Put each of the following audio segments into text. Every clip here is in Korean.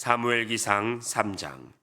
사무엘기상 3장.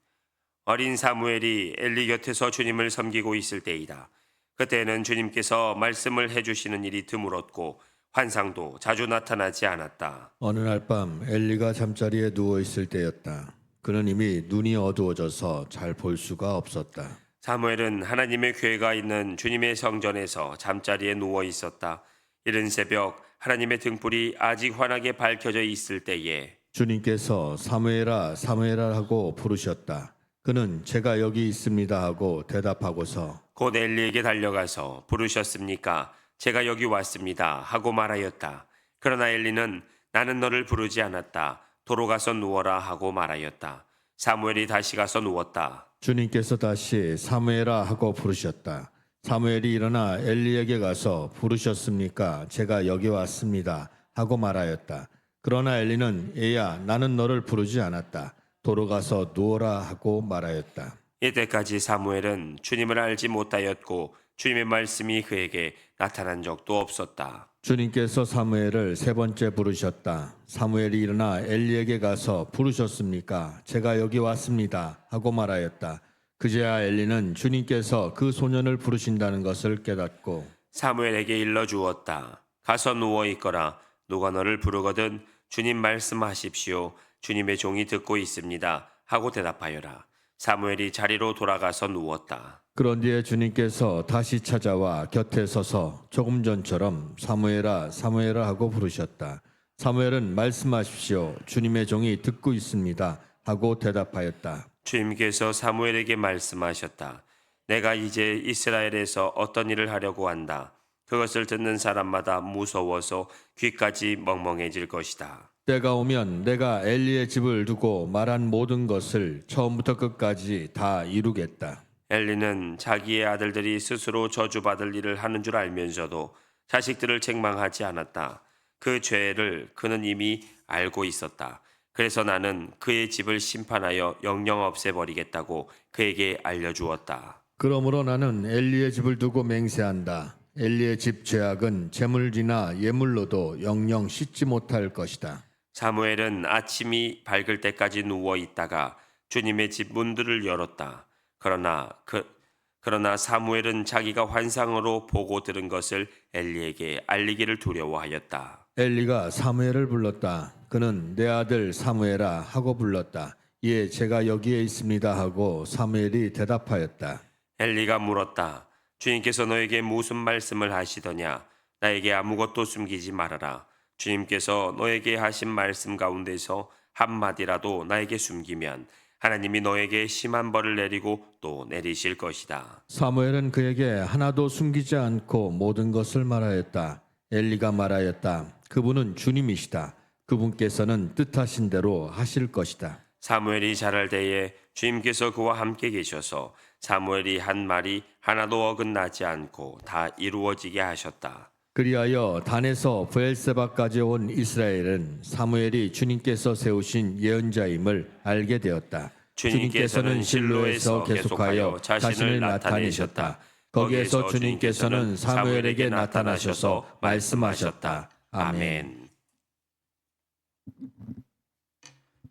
어린 사무엘이 엘리 곁에서 주님을 섬기고 있을 때이다. 그때는 주님께서 말씀을 해주시는 일이 드물었고 환상도 자주 나타나지 않았다. 어느 날 밤 엘리가 잠자리에 누워 있을 때였다. 그는 이미 눈이 어두워져서 잘 볼 수가 없었다. 사무엘은 하나님의 궤가 있는 주님의 성전에서 잠자리에 누워 있었다. 이른 새벽 하나님의 등불이 아직 환하게 밝혀져 있을 때에 주님께서 사무엘아 사무엘아 하고 부르셨다. 그는 제가 여기 있습니다 하고 대답하고서 곧 엘리에게 달려가서 부르셨습니까? 제가 여기 왔습니다 하고 말하였다. 그러나 엘리는 나는 너를 부르지 않았다. 도로 가서 누워라 하고 말하였다. 사무엘이 다시 가서 누웠다. 주님께서 다시 사무엘아 하고 부르셨다. 사무엘이 일어나 엘리에게 가서 부르셨습니까? 제가 여기 왔습니다 하고 말하였다. 그러나 엘리는 얘야 나는 너를 부르지 않았다. 도로 가서 누워라 하고 말하였다. 이때까지 사무엘은 주님을 알지 못하였고 주님의 말씀이 그에게 나타난 적도 없었다. 주님께서 사무엘을 세 번째 부르셨다. 사무엘이 일어나 엘리에게 가서 부르셨습니까? 제가 여기 왔습니다 하고 말하였다. 그제야 엘리는 주님께서 그 소년을 부르신다는 것을 깨닫고 사무엘에게 일러 주었다. 가서 누워 있거라. 누가 너를 부르거든 주님 말씀하십시오. 주님의 종이 듣고 있습니다 하고 대답하여라. 사무엘이 자리로 돌아가서 누웠다. 그런 뒤에 주님께서 다시 찾아와 곁에 서서 조금 전처럼 사무엘아 사무엘아 하고 부르셨다. 사무엘은 말씀하십시오. 주님의 종이 듣고 있습니다 하고 대답하였다. 주님께서 사무엘에게 말씀하셨다. 내가 이제 이스라엘에서 어떤 일을 하려고 한다. 그것을 듣는 사람마다 무서워서 귀까지 멍멍해질 것이다. 때가 오면 내가 엘리의 집을 두고 말한 모든 것을 처음부터 끝까지 다 이루겠다. 엘리는 자기의 아들들이 스스로 저주받을 일을 하는 줄 알면서도 자식들을 책망하지 않았다. 그 죄를 그는 이미 알고 있었다. 그래서 나는 그의 집을 심판하여 영영 없애버리겠다고 그에게 알려주었다. 그러므로 나는 엘리의 집을 두고 맹세한다. 엘리의 집 죄악은 재물이나 예물로도 영영 씻지 못할 것이다. 사무엘은 아침이 밝을 때까지 누워 있다가 주님의 집 문들을 열었다. 그러나 사무엘은 자기가 환상으로 보고 들은 것을 엘리에게 알리기를 두려워하였다. 엘리가 사무엘을 불렀다. 그는 내 아들 사무엘아 하고 불렀다. 예, 제가 여기에 있습니다 하고 사무엘이 대답하였다. 엘리가 물었다. 주님께서 너에게 무슨 말씀을 하시더냐? 나에게 아무것도 숨기지 말아라. 주님께서 너에게 하신 말씀 가운데서 한마디라도 나에게 숨기면 하나님이 너에게 심한 벌을 내리고 또 내리실 것이다. 사무엘은 그에게 하나도 숨기지 않고 모든 것을 말하였다. 엘리가 말하였다. 그분은 주님이시다. 그분께서는 뜻하신 대로 하실 것이다. 사무엘이 자랄 때에 주님께서 그와 함께 계셔서 사무엘이 한 말이 하나도 어긋나지 않고 다 이루어지게 하셨다. 그리하여 단에서 브엘세바까지 온 이스라엘은 사무엘이 주님께서 세우신 예언자임을 알게 되었다. 주님께서는 실로에서 계속하여 자신을 나타내셨다. 거기에서 주님께서는 사무엘에게 나타나셔서 말씀하셨다. 아멘.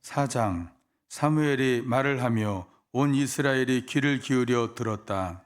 4장. 사무엘이 말을 하며 온 이스라엘이 귀를 기울여 들었다.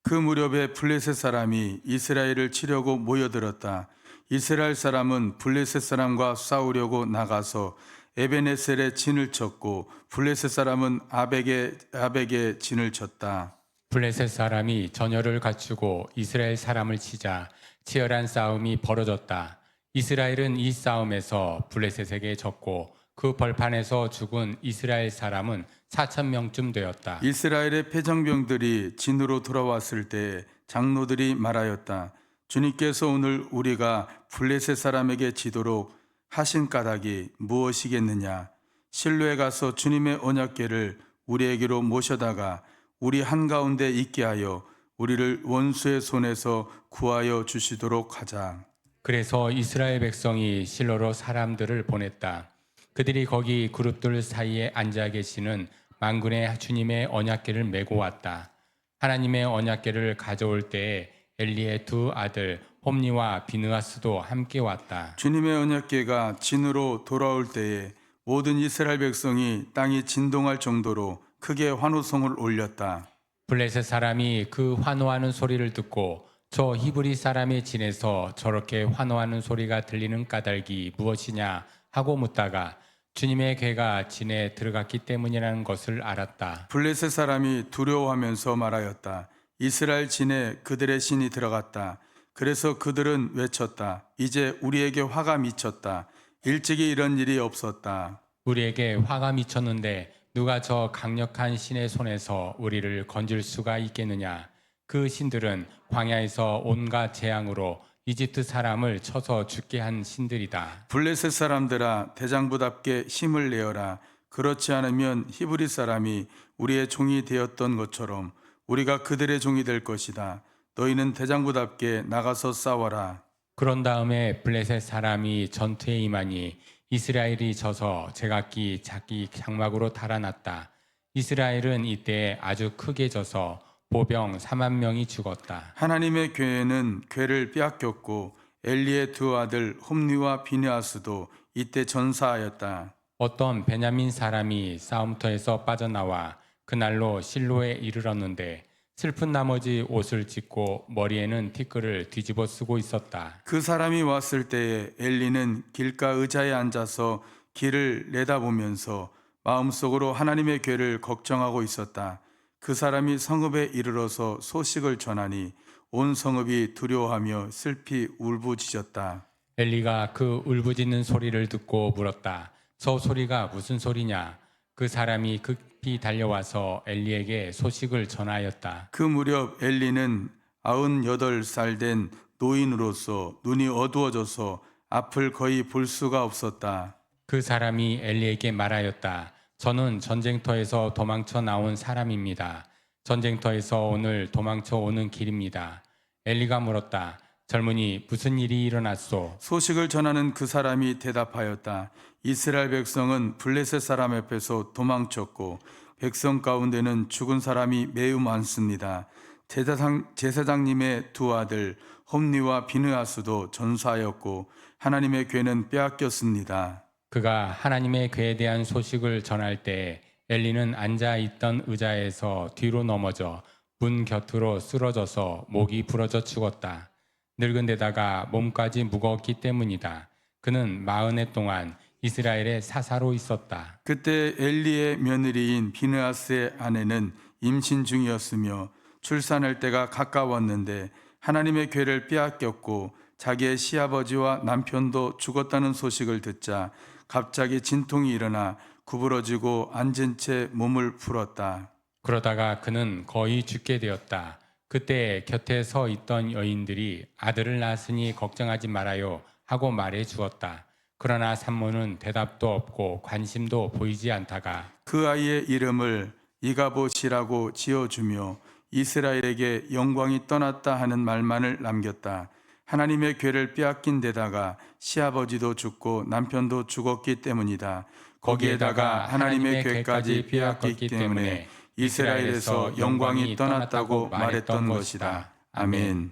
그 무렵에 블레셋 사람이 이스라엘을 치려고 모여들었다. 이스라엘 사람은 블레셋 사람과 싸우려고 나가서 에베네셀에 진을 쳤고 블레셋 사람은 아벡에 진을 쳤다. 블레셋 사람이 전열을 갖추고 이스라엘 사람을 치자 치열한 싸움이 벌어졌다. 이스라엘은 이 싸움에서 블레셋에게 졌고 그 벌판에서 죽은 이스라엘 사람은 4,000명쯤 되었다. 이스라엘의 패정병들이 진으로 돌아왔을 때 장로들이 말하였다. 주님께서 오늘 우리가 블레셋 사람에게 지도록 하신 까닭이 무엇이겠느냐? 실로에 가서 주님의 언약궤를 우리에게로 모셔다가 우리 한가운데 있게 하여 우리를 원수의 손에서 구하여 주시도록 하자. 그래서 이스라엘 백성이 실로로 사람들을 보냈다. 그들이 거기 그룹들 사이에 앉아 계시는 만군의 주님의 언약궤를 메고 왔다. 하나님의 언약궤를 가져올 때에 엘리의 두 아들 홈니와 비느하스도 함께 왔다. 주님의 언약궤가 진으로 돌아올 때에 모든 이스라엘 백성이 땅이 진동할 정도로 크게 환호성을 올렸다. 블레셋 사람이 그 환호하는 소리를 듣고 저 히브리 사람의 진에서 저렇게 환호하는 소리가 들리는 까닭이 무엇이냐 하고 묻다가 주님의 괴가 진에 들어갔기 때문이라는 것을 알았다. 블레셋 사람이 두려워하면서 말하였다. 이스라엘 진에 그들의 신이 들어갔다. 그래서 그들은 외쳤다. 이제 우리에게 화가 미쳤다. 일찍이 이런 일이 없었다. 우리에게 화가 미쳤는데 누가 저 강력한 신의 손에서 우리를 건질 수가 있겠느냐. 그 신들은 광야에서 온갖 재앙으로 이집트 사람을 쳐서 죽게 한 신들이다. 블레셋 사람들아 대장부답게 힘을 내어라. 그렇지 않으면 히브리 사람이 우리의 종이 되었던 것처럼 우리가 그들의 종이 될 것이다. 너희는 대장부답게 나가서 싸워라. 그런 다음에 블레셋 사람이 전투에 임하니 이스라엘이 져서 제각기 자기 장막으로 달아났다. 이스라엘은 이때 아주 크게 져서 보병 4만 명이 죽었다. 하나님의 괴는 괴를 빼앗겼고 엘리의 두 아들 홈리와 비느하스도 이때 전사하였다. 어떤 베냐민 사람이 싸움터에서 빠져나와 그날로 실로에 이르렀는데 슬픈 나머지 옷을 찢고 머리에는 티끌을 뒤집어 쓰고 있었다. 그 사람이 왔을 때에 엘리는 길가 의자에 앉아서 길을 내다보면서 마음속으로 하나님의 괴를 걱정하고 있었다. 그 사람이 성읍에 이르러서 소식을 전하니 온 성읍이 두려워하며 슬피 울부짖었다. 엘리가 그 울부짖는 소리를 듣고 물었다. 저 소리가 무슨 소리냐? 그 사람이 급히 달려와서 엘리에게 소식을 전하였다. 그 무렵 엘리는 98살 된 노인으로서 눈이 어두워져서 앞을 거의 볼 수가 없었다. 그 사람이 엘리에게 말하였다. 저는 전쟁터에서 도망쳐 나온 사람입니다. 전쟁터에서 오늘 도망쳐 오는 길입니다. 엘리가 물었다. 젊은이 무슨 일이 일어났소? 소식을 전하는 그 사람이 대답하였다. 이스라엘 백성은 블레셋 사람 앞에서 도망쳤고 백성 가운데는 죽은 사람이 매우 많습니다. 제사장님의 두 아들 홈리와 비느하스도 전사하였고 하나님의 괴는 빼앗겼습니다. 그가 하나님의 괴에 대한 소식을 전할 때 엘리는 앉아 있던 의자에서 뒤로 넘어져 문 곁으로 쓰러져서 목이 부러져 죽었다. 늙은 데다가 몸까지 무거웠기 때문이다. 그는 40해 동안 이스라엘의 사사로 있었다. 그때 엘리의 며느리인 비느하스의 아내는 임신 중이었으며 출산할 때가 가까웠는데 하나님의 괴를 빼앗겼고 자기의 시아버지와 남편도 죽었다는 소식을 듣자 갑자기 진통이 일어나 구부러지고 앉은 채 몸을 풀었다. 그러다가 그는 거의 죽게 되었다. 그때 곁에 서 있던 여인들이 아들을 낳았으니 걱정하지 말아요 하고 말해 주었다. 그러나 산모는 대답도 없고 관심도 보이지 않다가 그 아이의 이름을 이가봇이라고 지어주며 이스라엘에게 영광이 떠났다 하는 말만을 남겼다. 하나님의 괴를 빼앗긴 데다가 시아버지도 죽고 남편도 죽었기 때문이다. 거기에다가 하나님의 괴까지 빼앗겼기 때문에 이스라엘에서 영광이 떠났다고 말했던 것이다. 아멘.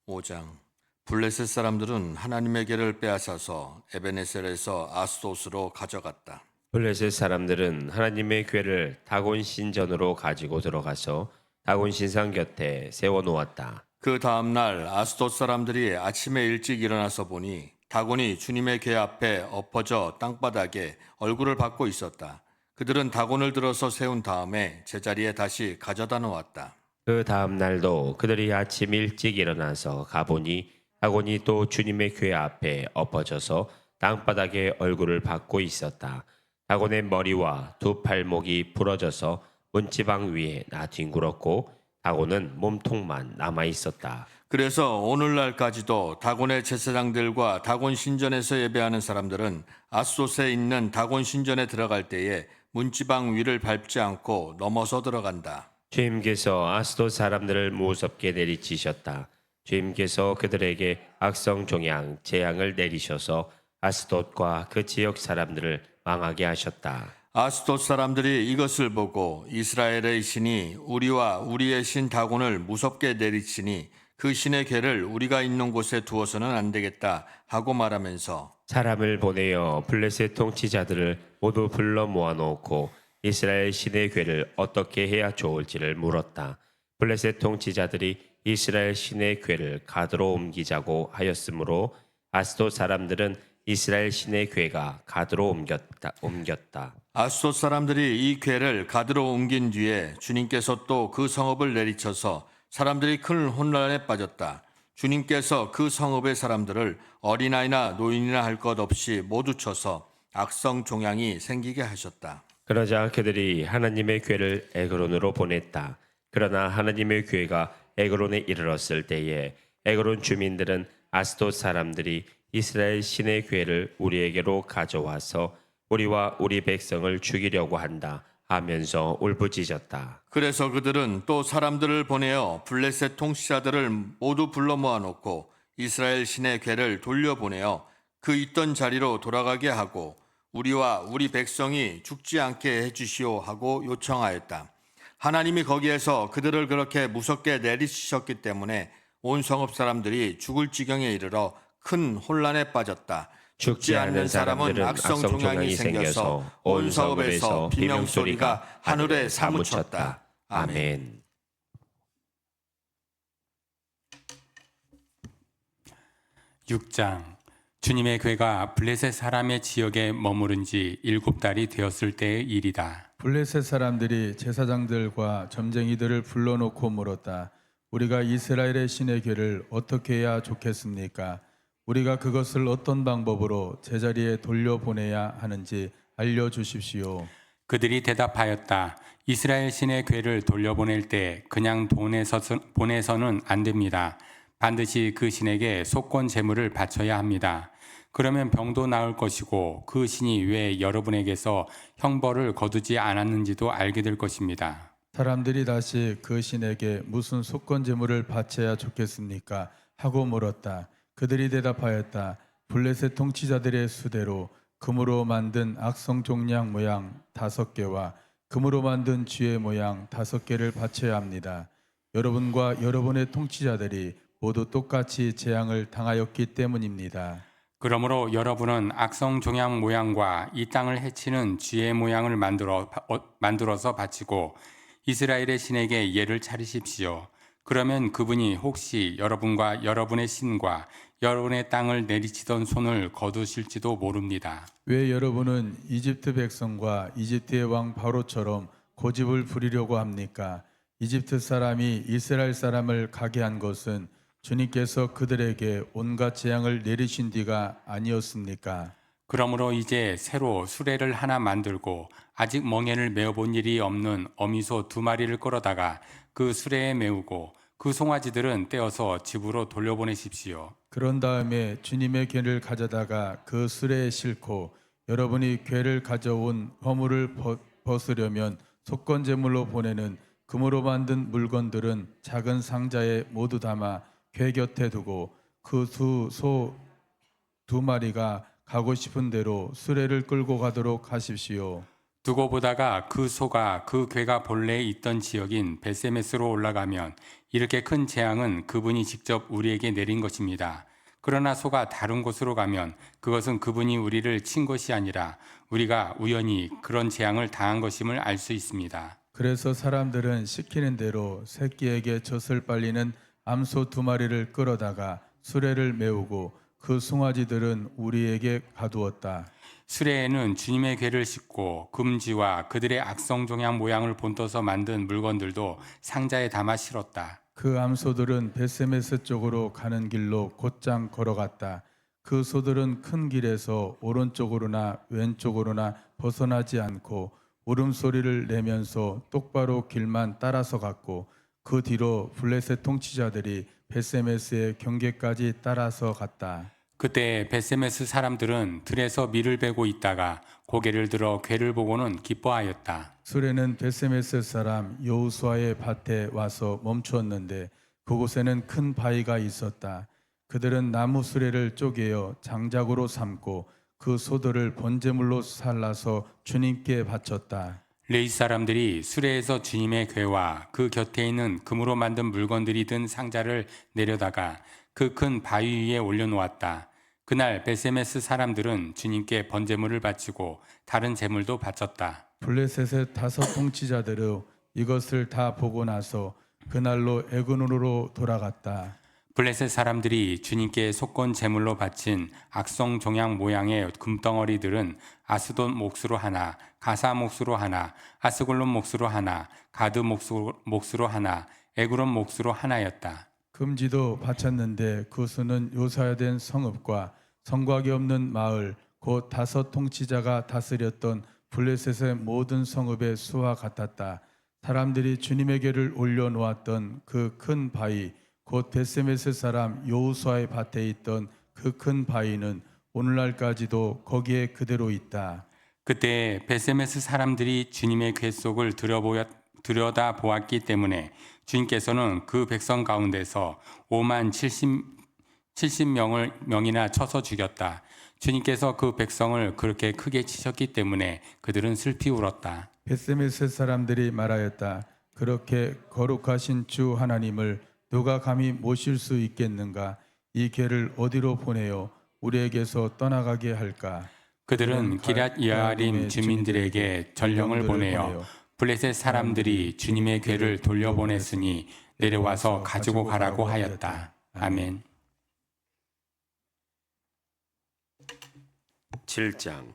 5장. 블레셋 사람들은 하나님의 괴를 빼앗아서 에베네셀에서 아스돗으로 가져갔다. 블레셋 사람들은 하나님의 괴를 다곤 신전으로 가지고 들어가서 다곤 신상 곁에 세워 놓았다. 그 다음 날 아스돗 사람들이 아침에 일찍 일어나서 보니 다곤이 주님의 괴 앞에 엎어져 땅바닥에 얼굴을 받고 있었다. 그들은 다곤을 들어서 세운 다음에 제자리에 다시 가져다 놓았다. 그 다음 날도 그들이 아침 일찍 일어나서 가보니 다곤이 또 주님의 괴 앞에 엎어져서 땅바닥에 얼굴을 받고 있었다. 다곤의 머리와 두 팔목이 부러져서 문지방 위에 나뒹굴었고 다곤은 몸통만 남아 있었다. 그래서 오늘날까지도 다곤의 제사장들과 다곤 신전에서 예배하는 사람들은 아스돗에 있는 다곤 신전에 들어갈 때에 문지방 위를 밟지 않고 넘어서 들어간다. 주님께서 아스돗 사람들을 무섭게 내리치셨다. 주님께서 그들에게 악성 종양 재앙을 내리셔서 아스돗과 그 지역 사람들을 망하게 하셨다. 아스돗 사람들이 이것을 보고 이스라엘의 신이 우리와 우리의 신 다곤을 무섭게 내리치니 그 신의 궤를 우리가 있는 곳에 두어서는 안 되겠다 하고 말하면서 사람을 보내어 블레셋 통치자들을 모두 불러 모아놓고 이스라엘 신의 궤를 어떻게 해야 좋을지를 물었다. 블레셋 통치자들이 이스라엘 신의 궤를 가드로 옮기자고 하였으므로 아스돗 사람들은 이스라엘 신의 궤가 가드로 옮겼다. 아스돗 사람들이 이 궤를 가드로 옮긴 뒤에 주님께서 또 그 성읍을 내리쳐서 사람들이 큰 혼란에 빠졌다. 주님께서 그 성읍의 사람들을 어린아이나 노인이나 할 것 없이 모두 쳐서 악성 종양이 생기게 하셨다. 그러자 그들이 하나님의 궤를 에그론으로 보냈다. 그러나 하나님의 궤가 에그론에 이르렀을 때에 에그론 주민들은 아스돗 사람들이 이스라엘 신의 궤를 우리에게로 가져와서 우리와 우리 백성을 죽이려고 한다 하면서 울부짖었다. 그래서 그들은 또 사람들을 보내어 블레셋 통치자들을 모두 불러 모아놓고 이스라엘 신의 궤를 돌려보내어 그 있던 자리로 돌아가게 하고 우리와 우리 백성이 죽지 않게 해주시오 하고 요청하였다. 하나님이 거기에서 그들을 그렇게 무섭게 내리치셨기 때문에 온 성읍 사람들이 죽을 지경에 이르러 큰 혼란에 빠졌다. 죽지 않는 사람들은 악성 종양이 생겨서 온 성읍에서 비명소리가 하늘에 사무쳤다. 아멘. 육 장 주님의 궤가 블레셋 사람의 지역에 머무른 지 7달이 되었을 때의 일이다. 블레셋 사람들이 제사장들과 점쟁이들을 불러놓고 물었다. 우리가 이스라엘의 신의 궤를 어떻게 해야 좋겠습니까? 우리가 그것을 어떤 방법으로 제자리에 돌려보내야 하는지 알려주십시오. 그들이 대답하였다. 이스라엘 신의 궤를 돌려보낼 때 그냥 보내서는 안 됩니다. 반드시 그 신에게 속건 제물을 바쳐야 합니다. 그러면 병도 나을 것이고 그 신이 왜 여러분에게서 형벌을 거두지 않았는지도 알게 될 것입니다. 사람들이 다시 그 신에게 무슨 속건 제물을 바쳐야 좋겠습니까? 하고 물었다. 그들이 대답하였다. 블레셋 통치자들의 수대로 금으로 만든 악성 종양 모양 5개와 금으로 만든 쥐의 모양 5개를 바쳐야 합니다. 여러분과 여러분의 통치자들이 모두 똑같이 재앙을 당하였기 때문입니다. 그러므로 여러분은 악성 종양 모양과 이 땅을 해치는 쥐의 모양을 만들어서 바치고 이스라엘의 신에게 예를 차리십시오. 그러면 그분이 혹시 여러분과 여러분의 신과 여러분의 땅을 내리치던 손을 거두실지도 모릅니다. 왜 여러분은 이집트 백성과 이집트의 왕 바로처럼 고집을 부리려고 합니까? 이집트 사람이 이스라엘 사람을 가게 한 것은 주님께서 그들에게 온갖 재앙을 내리신 뒤가 아니었습니까? 그러므로 이제 새로 수레를 하나 만들고 아직 멍에를 메어본 일이 없는 어미소 2마리를 끌어다가 그 수레에 메우고 그 송아지들은 떼어서 집으로 돌려보내십시오. 그런 다음에 주님의 궤를 가져다가 그 수레에 싣고 여러분이 궤를 가져온 허물을 벗으려면 속건제물로 보내는 금으로 만든 물건들은 작은 상자에 모두 담아 궤 곁에 두고 그 소 2마리가 가고 싶은 대로 수레를 끌고 가도록 하십시오. 두고 보다가 그 소가 그 궤가 본래 있던 지역인 베세메스로 올라가면 이렇게 큰 재앙은 그분이 직접 우리에게 내린 것입니다. 그러나 소가 다른 곳으로 가면 그것은 그분이 우리를 친 것이 아니라 우리가 우연히 그런 재앙을 당한 것임을 알 수 있습니다. 그래서 사람들은 시키는 대로 새끼에게 젖을 빨리는 암소 2마리를 끌어다가 수레를 메우고 그 송아지들은 우리에게 가두었다. 수레에는 주님의 궤를 싣고 금지와 그들의 악성 종양 모양을 본떠서 만든 물건들도 상자에 담아 실었다. 그 암소들은 베세메스 쪽으로 가는 길로 곧장 걸어갔다. 그 소들은 큰 길에서 오른쪽으로나 왼쪽으로나 벗어나지 않고 울음소리를 내면서 똑바로 길만 따라서 갔고 그 뒤로 블레셋 통치자들이 베세메스의 경계까지 따라서 갔다. 그때 베세메스 사람들은 들에서 밀을 베고 있다가 고개를 들어 궤를 보고는 기뻐하였다. 수레는 베세메스 사람 여호수아의 밭에 와서 멈추었는데 그곳에는 큰 바위가 있었다. 그들은 나무 수레를 쪼개어 장작으로 삼고 그 소들을 번제물로 살라서 주님께 바쳤다. 레위 사람들이 수레에서 주님의 궤와 그 곁에 있는 금으로 만든 물건들이 든 상자를 내려다가 그 큰 바위 위에 올려놓았다. 그날 베세메스 사람들은 주님께 번제물을 바치고 다른 제물도 바쳤다. 블레셋의 5 통치자들은 이것을 다 보고 나서 그날로 에그론으로 돌아갔다. 블레셋 사람들이 주님께 속건 제물로 바친 악성 종양 모양의 금덩어리들은 아스돈 몫으로 하나, 가사 몫으로 하나, 아스골론 몫으로 하나, 가드 몫으로 하나, 에그론 몫으로 하나였다. 금지도 바쳤는데 그 수는 요사야된 성읍과 성곽이 없는 마을 곧 5 통치자가 다스렸던 블레셋의 모든 성읍의 수와 같았다. 사람들이 주님에게를 올려놓았던 그 큰 바위 곧 베세메스 사람 여호수아의 밭에 있던 그 큰 바위는 오늘날까지도 거기에 그대로 있다. 그때 베세메스 사람들이 주님의 궤 속을 들여다 보았기 때문에 주님께서는 그 백성 가운데서 5만 70명이나 쳐서 죽였다. 주님께서 그 백성을 그렇게 크게 치셨기 때문에 그들은 슬피 울었다. 베세메스 사람들이 말하였다. 그렇게 거룩하신 주 하나님을 누가 감히 모실 수 있겠는가? 이 괴를 어디로 보내어 우리에게서 떠나가게 할까? 그들은 기럇 여아림 주민들에게 전령을 보내어 블레셋 사람들이 주님의 궤를 돌려보냈으니 내려와서 가지고 가라고 하였다. 아멘. 7장.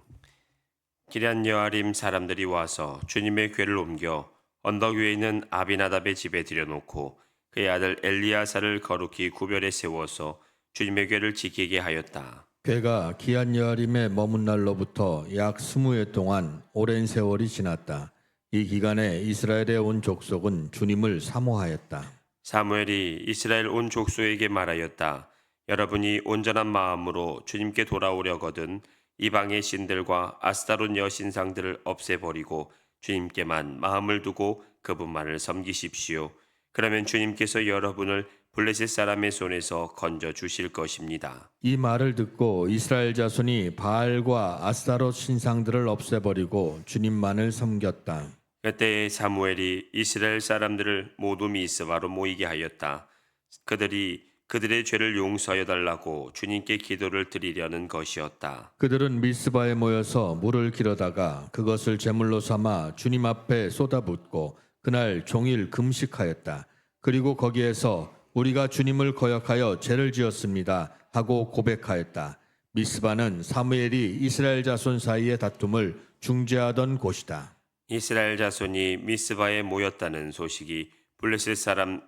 기럇 여아림 사람들이 와서 주님의 궤를 옮겨 언덕 위에 있는 아비나답의 집에 들여놓고 그의 아들 엘리야사를 거룩히 구별해 세워서 주님의 궤를 지키게 하였다. 궤가 기한 여아림에 머문 날로부터 약 20해 동안 오랜 세월이 지났다. 이 기간에 이스라엘의 온 족속은 주님을 사모하였다. 사무엘이 이스라엘 온 족속에게 말하였다. 여러분이 온전한 마음으로 주님께 돌아오려거든 이방의 신들과 아스타론 여신상들을 없애버리고 주님께만 마음을 두고 그분만을 섬기십시오. 그러면 주님께서 여러분을 블레셋 사람의 손에서 건져 주실 것입니다. 이 말을 듣고 이스라엘 자손이 바알과 아스타롯 신상들을 없애버리고 주님만을 섬겼다. 그때 사무엘이 이스라엘 사람들을 모두 미스바로 모이게 하였다. 그들의 죄를 용서하여 달라고 주님께 기도를 드리려는 것이었다. 그들은 미스바에 모여서 물을 길어다가 그것을 제물로 삼아 주님 앞에 쏟아붓고 그날 종일 금식하였다. 그리고 거기에서 우리가 주님을 거역하여 죄를 지었습니다 하고 고백하였다. 미스바는 사무엘이 이스라엘 자손 사이의 다툼을 중재하던 곳이다. 이스라엘 자손이 미스바에 모였다는 소식이 블레셋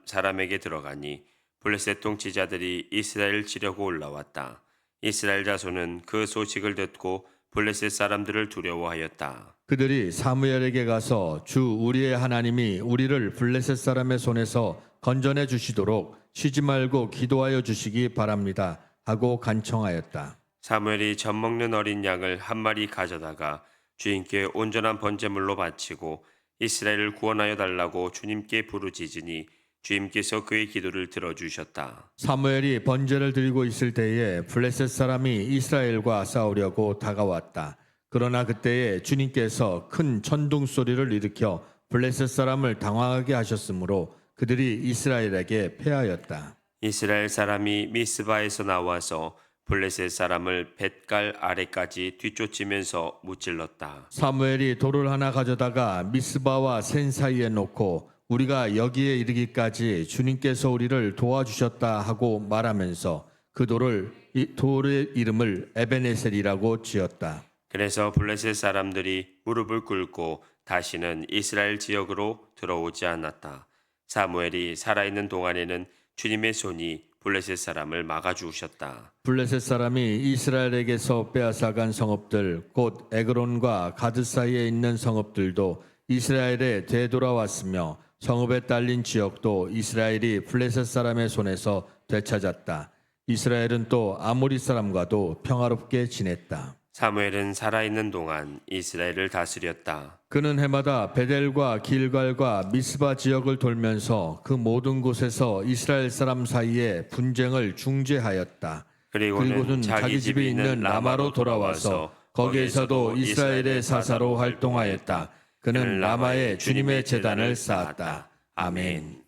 사람에게 들어가니 블레셋 통치자들이 이스라엘을 치려고 올라왔다. 이스라엘 자손은 그 소식을 듣고 블레셋 사람들을 두려워하였다. 그들이 사무엘에게 가서 주 우리의 하나님이 우리를 블레셋 사람의 손에서 건져내 주시도록 쉬지 말고 기도하여 주시기 바랍니다 하고 간청하였다. 사무엘이 젖 먹는 어린 양을 한 마리 가져다가 주님께 온전한 번제물로 바치고 이스라엘을 구원하여 달라고 주님께 부르짖으니 주님께서 그의 기도를 들어주셨다. 사무엘이 번제를 드리고 있을 때에 블레셋 사람이 이스라엘과 싸우려고 다가왔다. 그러나 그때에 주님께서 큰 천둥 소리를 일으켜 블레셋 사람을 당황하게 하셨으므로 그들이 이스라엘에게 패하였다. 이스라엘 사람이 미스바에서 나와서 블레셋 사람을 뱃갈 아래까지 뒤쫓으면서 무찔렀다. 사무엘이 돌을 하나 가져다가 미스바와 센 사이에 놓고 우리가 여기에 이르기까지 주님께서 우리를 도와주셨다 하고 말하면서 그 돌의 이름을 에베네셀이라고 지었다. 그래서 블레셋 사람들이 무릎을 꿇고 다시는 이스라엘 지역으로 들어오지 않았다. 사무엘이 살아있는 동안에는 주님의 손이 블레셋 사람을 막아주셨다. 블레셋 사람이 이스라엘에게서 빼앗아간 성읍들 곧 에그론과 가드 사이에 있는 성읍들도 이스라엘에 되돌아왔으며 성읍에 딸린 지역도 이스라엘이 블레셋 사람의 손에서 되찾았다. 이스라엘은 또 아모리 사람과도 평화롭게 지냈다. 사무엘은 살아있는 동안 이스라엘을 다스렸다. 그는 해마다 베델과 길갈과 미스바 지역을 돌면서 그 모든 곳에서 이스라엘 사람 사이에 분쟁을 중재하였다. 그리고는 자기 집이 있는 라마로 돌아와서 거기에서도 이스라엘의 사사로 활동하였다. 그는 라마에 주님의 제단을 쌓았다. 아멘.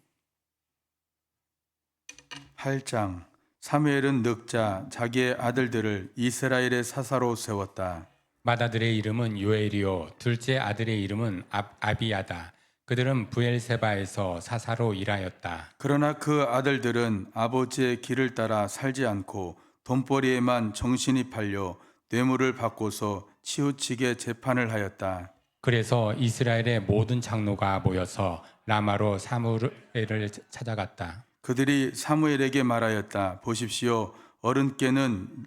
8장 사무엘은 늙자 자기의 아들들을 이스라엘의 사사로 세웠다. 맏아들의 이름은 요엘이요 둘째 아들의 이름은 아비야다. 그들은 부엘세바에서 사사로 일하였다. 그러나 그 아들들은 아버지의 길을 따라 살지 않고 돈벌이에만 정신이 팔려 뇌물을 받고서 치우치게 재판을 하였다. 그래서 이스라엘의 모든 장로가 모여서 라마로 사무엘을 찾아갔다. 그들이 사무엘에게 말하였다. 보십시오. 어른께서는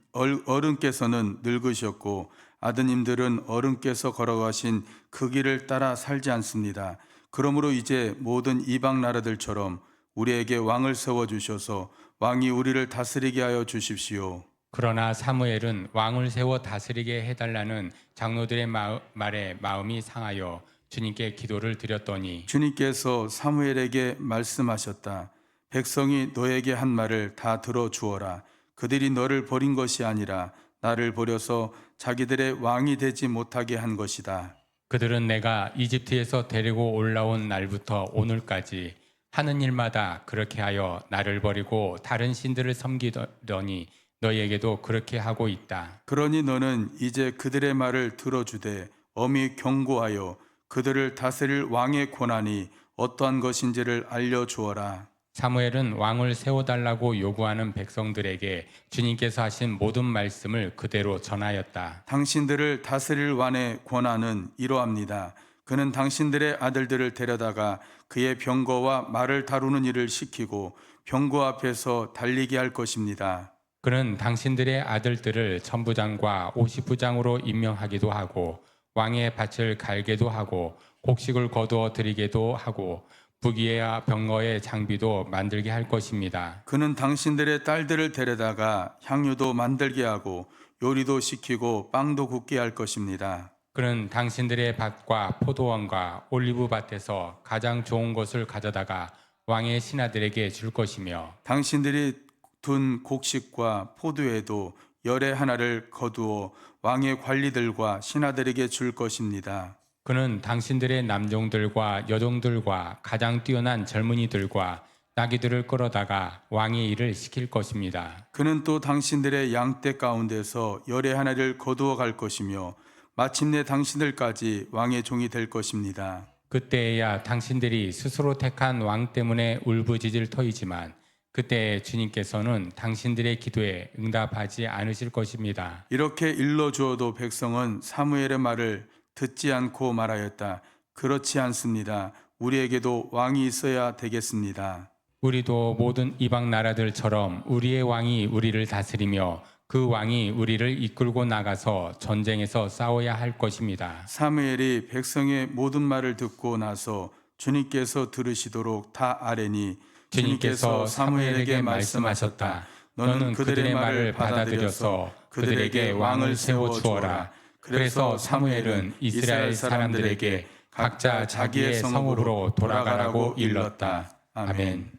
늙으셨고 아드님들은 어른께서 걸어가신 그 길을 따라 살지 않습니다. 그러므로 이제 모든 이방 나라들처럼 우리에게 왕을 세워주셔서 왕이 우리를 다스리게 하여 주십시오. 그러나 사무엘은 왕을 세워 다스리게 해달라는 장로들의 말에 마음이 상하여 주님께 기도를 드렸더니 주님께서 사무엘에게 말씀하셨다. 백성이 너에게 한 말을 다 들어주어라. 그들이 너를 버린 것이 아니라 나를 버려서 자기들의 왕이 되지 못하게 한 것이다. 그들은 내가 이집트에서 데리고 올라온 날부터 오늘까지 하는 일마다 그렇게 하여 나를 버리고 다른 신들을 섬기더니 너희에게도 그렇게 하고 있다. 그러니 너는 이제 그들의 말을 들어주되 엄히 경고하여 그들을 다스릴 왕의 권한이 어떠한 것인지를 알려주어라. 사무엘은 왕을 세워달라고 요구하는 백성들에게 주님께서 하신 모든 말씀을 그대로 전하였다. 당신들을 다스릴 왕의 권한은 이러합니다. 그는 당신들의 아들들을 데려다가 그의 병거와 말을 다루는 일을 시키고 병거 앞에서 달리게 할 것입니다. 그는 당신들의 아들들을 천부장과 50부장으로 임명하기도 하고 왕의 밭을 갈게도 하고 곡식을 거두어 드리게도 하고 부귀와 병거의 장비도 만들게 할 것입니다. 그는 당신들의 딸들을 데려다가 향유도 만들게 하고 요리도 시키고 빵도 굽게 할 것입니다. 그는 당신들의 밭과 포도원과 올리브 밭에서 가장 좋은 것을 가져다가 왕의 신하들에게 줄 것이며 당신들이 둔 곡식과 포도에도 열의 하나를 거두어 왕의 관리들과 신하들에게 줄 것입니다. 그는 당신들의 남종들과 여종들과 가장 뛰어난 젊은이들과 나귀들을 끌어다가 왕의 일을 시킬 것입니다. 그는 또 당신들의 양떼 가운데서 열의 하나를 거두어 갈 것이며 마침내 당신들까지 왕의 종이 될 것입니다. 그때에야 당신들이 스스로 택한 왕 때문에 울부짖을 터이지만 그때 주님께서는 당신들의 기도에 응답하지 않으실 것입니다. 이렇게 일러주어도 백성은 사무엘의 말을 듣지 않고 말하였다. 그렇지 않습니다. 우리에게도 왕이 있어야 되겠습니다. 우리도 모든 이방 나라들처럼 우리의 왕이 우리를 다스리며 그 왕이 우리를 이끌고 나가서 전쟁에서 싸워야 할 것입니다. 사무엘이 백성의 모든 말을 듣고 나서 주님께서 들으시도록 다 아뢰니 주님께서 사무엘에게 말씀하셨다. 너는 그들의 말을 받아들여서 그들에게 왕을 세워 주어라. 그래서 사무엘은 이스라엘 사람들에게 각자 자기의 성읍으로 돌아가라고 일렀다. 아멘.